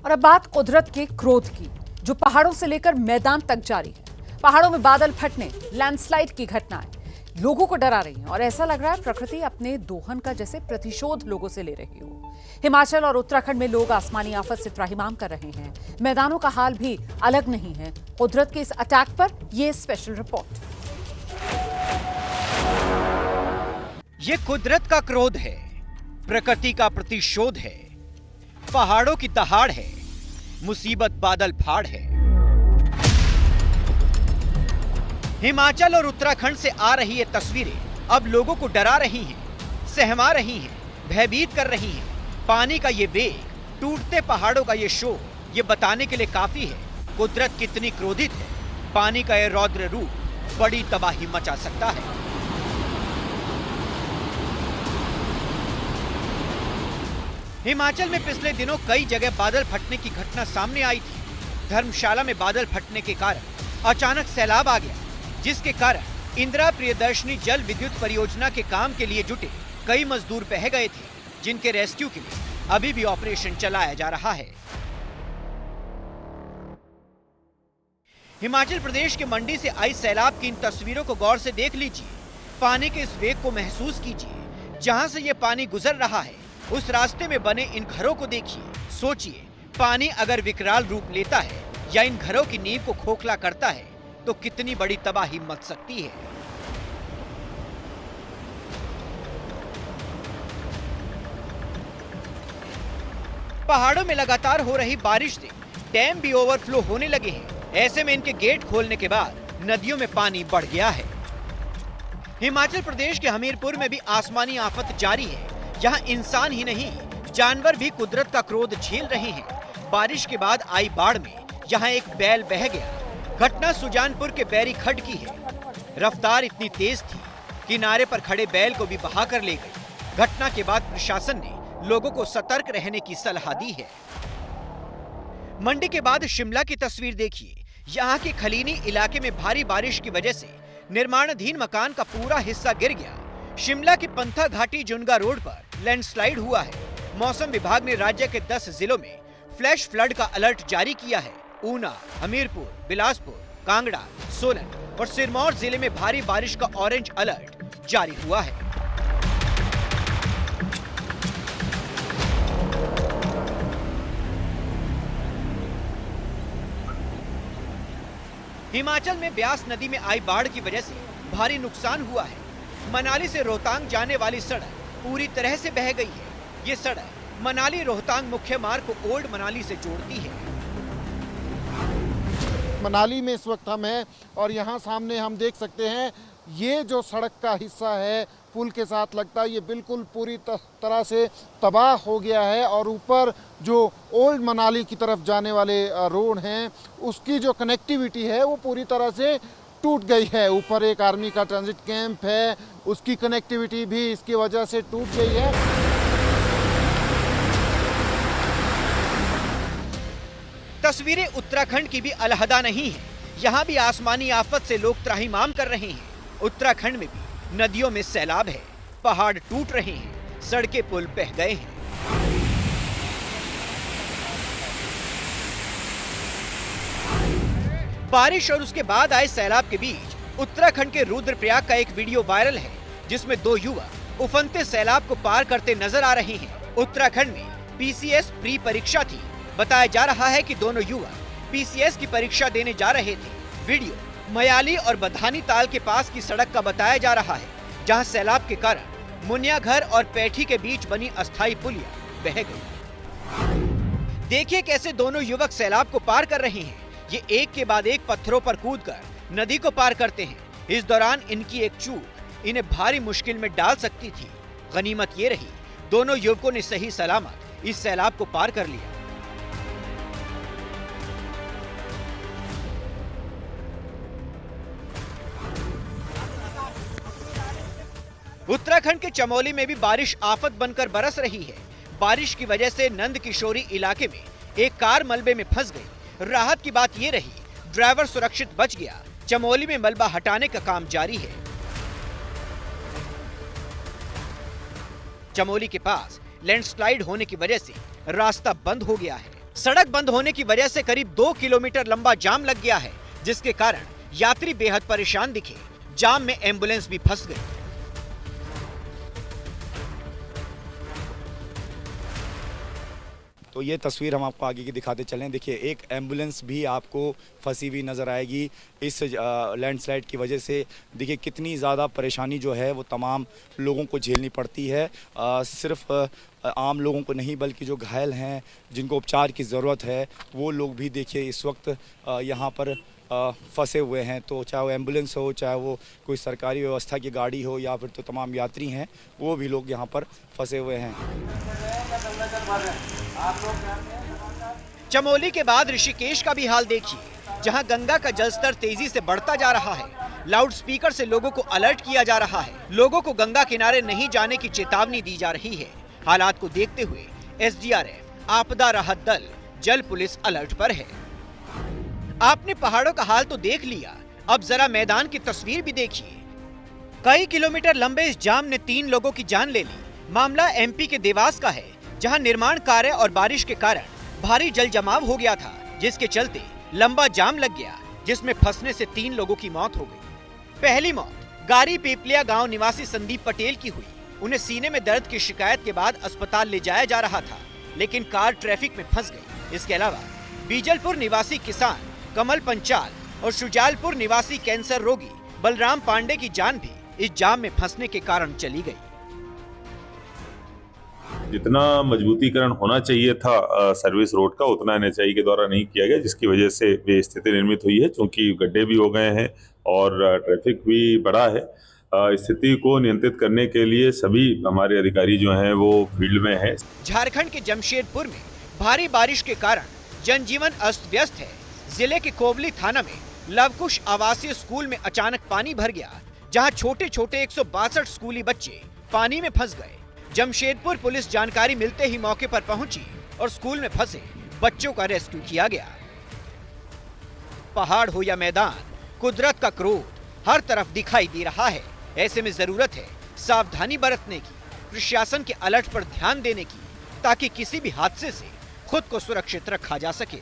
और अब बात कुदरत के क्रोध की, जो पहाड़ों से लेकर मैदान तक जारी है। पहाड़ों में बादल फटने, लैंडस्लाइड की घटनाएं लोगों को डरा रही हैं और ऐसा लग रहा है प्रकृति अपने दोहन का जैसे प्रतिशोध लोगों से ले रही हो। हिमाचल और उत्तराखंड में लोग आसमानी आफत से त्राहिमाम कर रहे हैं। मैदानों का हाल भी अलग नहीं है। कुदरत के इस अटैक पर यह स्पेशल रिपोर्ट। ये कुदरत का क्रोध है, प्रकृति का प्रतिशोध है, पहाड़ों की दहाड़ है, मुसीबत बादल फाड़ है। हिमाचल और उत्तराखंड से आ रही ये तस्वीरें अब लोगों को डरा रही हैं, सहमा रही हैं, भयभीत कर रही हैं। पानी का ये वेग, टूटते पहाड़ों का ये शोर, ये बताने के लिए काफी है कुदरत कितनी क्रोधित है। पानी का ये रौद्र रूप बड़ी तबाही मचा सकता है। हिमाचल में पिछले दिनों कई जगह बादल फटने की घटना सामने आई थी। धर्मशाला में बादल फटने के कारण अचानक सैलाब आ गया, जिसके कारण इंदिरा प्रियदर्शनी जल विद्युत परियोजना के काम के लिए जुटे कई मजदूर बह गए थे, जिनके रेस्क्यू के लिए अभी भी ऑपरेशन चलाया जा रहा है। हिमाचल प्रदेश के मंडी से आई सैलाब की इन तस्वीरों को गौर से देख लीजिए। पानी के इस वेग को महसूस कीजिए। जहां से ये पानी गुजर रहा है, उस रास्ते में बने इन घरों को देखिए। सोचिए, पानी अगर विकराल रूप लेता है या इन घरों की नींव को खोखला करता है तो कितनी बड़ी तबाही मच सकती है। पहाड़ों में लगातार हो रही बारिश से डैम भी ओवरफ्लो होने लगे हैं। ऐसे में इनके गेट खोलने के बाद नदियों में पानी बढ़ गया है। हिमाचल प्रदेश के हमीरपुर में भी आसमानी आफत जारी है। यहाँ इंसान ही नहीं, जानवर भी कुदरत का क्रोध झेल रहे हैं। बारिश के बाद आई बाढ़ में यहाँ एक बैल बह गया। घटना सुजानपुर के बैरी खड्ड की है। रफ्तार इतनी तेज थी, किनारे पर खड़े बैल को भी बहा कर ले गई। घटना के बाद प्रशासन ने लोगों को सतर्क रहने की सलाह दी है। मंडी के बाद शिमला की तस्वीर देखिए। यहाँ के खलीनी इलाके में भारी बारिश की वजह से निर्माणाधीन मकान का पूरा हिस्सा गिर गया। शिमला की पंथा घाटी जुनगा रोड पर लैंडस्लाइड हुआ है। मौसम विभाग ने राज्य के 10 जिलों में फ्लैश फ्लड का अलर्ट जारी किया है। ऊना, हमीरपुर, बिलासपुर, कांगड़ा, सोलन और सिरमौर जिले में भारी बारिश का ऑरेंज अलर्ट जारी हुआ है। हिमाचल में ब्यास नदी में आई बाढ़ की वजह से भारी नुकसान हुआ है। मनाली से रोहतांग जाने वाली सड़क पूरी तरह से बह गई है। ये सड़क मनाली रोहतांग मुख्य मार्ग को ओल्ड मनाली से जोड़ती है। मनाली में इस वक्त हम हैं और यहाँ सामने हम देख सकते हैं ये जो सड़क का हिस्सा है पुल के साथ लगता है, ये बिल्कुल पूरी तरह से तबाह हो गया है। और ऊपर जो ओल्ड मनाली की तरफ जाने वाले रोड हैं, उसकी जो कनेक्टिविटी है वो पूरी तरह से टूट गई है। ऊपर एक आर्मी का ट्रांजिट कैंप है, उसकी कनेक्टिविटी भी इसकी वजह से टूट गई है। तस्वीरें उत्तराखंड की भी अलहदा नहीं है। यहाँ भी आसमानी आफत से लोग त्राहिमाम कर रहे हैं। उत्तराखंड में भी नदियों में सैलाब है, पहाड़ टूट रहे हैं, सड़कें पुल बह गए हैं। बारिश और उसके बाद आए सैलाब के बीच उत्तराखंड के रुद्रप्रयाग का एक वीडियो वायरल है, जिसमें 2 युवक उफनते सैलाब को पार करते नजर आ रहे हैं। उत्तराखंड में पीसीएस प्री परीक्षा थी। बताया जा रहा है कि दोनों युवक पीसीएस की परीक्षा देने जा रहे थे। वीडियो मयाली और बधानी ताल के पास की सड़क का बताया जा रहा है, जहां सैलाब के कारण मुनियाघर और पैठी के बीच बनी अस्थायी पुलिया बह गई। देखिए कैसे दोनों युवक सैलाब को पार कर रहे हैं। ये एक के बाद एक पत्थरों पर कूदकर नदी को पार करते हैं। इस दौरान इनकी एक चूक इन्हें भारी मुश्किल में डाल सकती थी। गनीमत ये रही, दोनों युवकों ने सही सलामत इस सैलाब को पार कर लिया। उत्तराखंड के चमोली में भी बारिश आफत बनकर बरस रही है। बारिश की वजह से नंद किशोरी इलाके में एक कार मलबे में फंस गई। राहत की बात यह रही, ड्राइवर सुरक्षित बच गया। चमोली में मलबा हटाने का काम जारी है। चमोली के पास लैंडस्लाइड होने की वजह से रास्ता बंद हो गया है। सड़क बंद होने की वजह से करीब 2 किलोमीटर लंबा जाम लग गया है, जिसके कारण यात्री बेहद परेशान दिखे। जाम में एम्बुलेंस भी फंस गई। तो ये तस्वीर हम आपको आगे की दिखाते चलें। देखिए, एक एम्बुलेंस भी आपको फंसी हुई नज़र आएगी इस लैंडस्लाइड की वजह से। देखिए कितनी ज़्यादा परेशानी जो है वो तमाम लोगों को झेलनी पड़ती है। सिर्फ आम लोगों को नहीं बल्कि जो घायल हैं, जिनको उपचार की ज़रूरत है, वो लोग भी देखिए इस वक्त यहाँ पर फंसे हुए हैं। तो चाहे वो एम्बुलेंस हो, चाहे वो कोई सरकारी व्यवस्था की गाड़ी हो, या फिर तो तमाम यात्री हैं, वो भी लोग यहाँ पर फंसे हुए हैं। चमोली के बाद ऋषिकेश का भी हाल देखिए, जहां गंगा का जलस्तर तेजी से बढ़ता जा रहा है। लाउडस्पीकर से लोगों को अलर्ट किया जा रहा है। लोगों को गंगा किनारे नहीं जाने की चेतावनी दी जा रही है। हालात को देखते हुए एसडीआरएफ, आपदा राहत दल, जल पुलिस अलर्ट पर है। आपने पहाड़ों का हाल तो देख लिया, अब जरा मैदान की तस्वीर भी देखिए। कई किलोमीटर लंबे इस जाम ने 3 लोगों की जान ले ली। मामला एमपी के देवास का है, जहां निर्माण कार्य और बारिश के कारण भारी जल जमाव हो गया था, जिसके चलते लंबा जाम लग गया, जिसमें फंसने से 3 लोगों की मौत हो गई। पहली मौत गारी पीपलिया गांव निवासी संदीप पटेल की हुई। उन्हें सीने में दर्द की शिकायत के बाद अस्पताल ले जाया जा रहा था, लेकिन कार ट्रैफिक में फंस गई। इसके अलावा बीजलपुर निवासी किसान कमल पंचाल और शुजालपुर निवासी कैंसर रोगी बलराम पांडे की जान भी इस जाम में फंसने के कारण चली गई। जितना मजबूतीकरण होना चाहिए था सर्विस रोड का, उतना एनएचआई के द्वारा नहीं किया गया, जिसकी वजह से ये स्थिति निर्मित हुई है। क्योंकि गड्ढे भी हो गए हैं और ट्रैफिक भी बढ़ा है। स्थिति को नियंत्रित करने के लिए सभी हमारे अधिकारी जो हैं वो फील्ड में हैं। झारखंड के जमशेदपुर में भारी बारिश के कारण जनजीवन अस्त व्यस्त है। जिले के कोवली थाना में लवकुश आवासीय स्कूल में अचानक पानी भर गया, जहां छोटे छोटे 162 स्कूली बच्चे पानी में फंस गए। जमशेदपुर पुलिस जानकारी मिलते ही मौके पर पहुंची और स्कूल में फंसे बच्चों का रेस्क्यू किया गया। पहाड़ हो या मैदान, कुदरत का क्रोध हर तरफ दिखाई दे रहा है। ऐसे में जरूरत है सावधानी बरतने की, प्रशासन के अलर्ट पर ध्यान देने की, ताकि किसी भी हादसे से खुद को सुरक्षित रखा जा सके।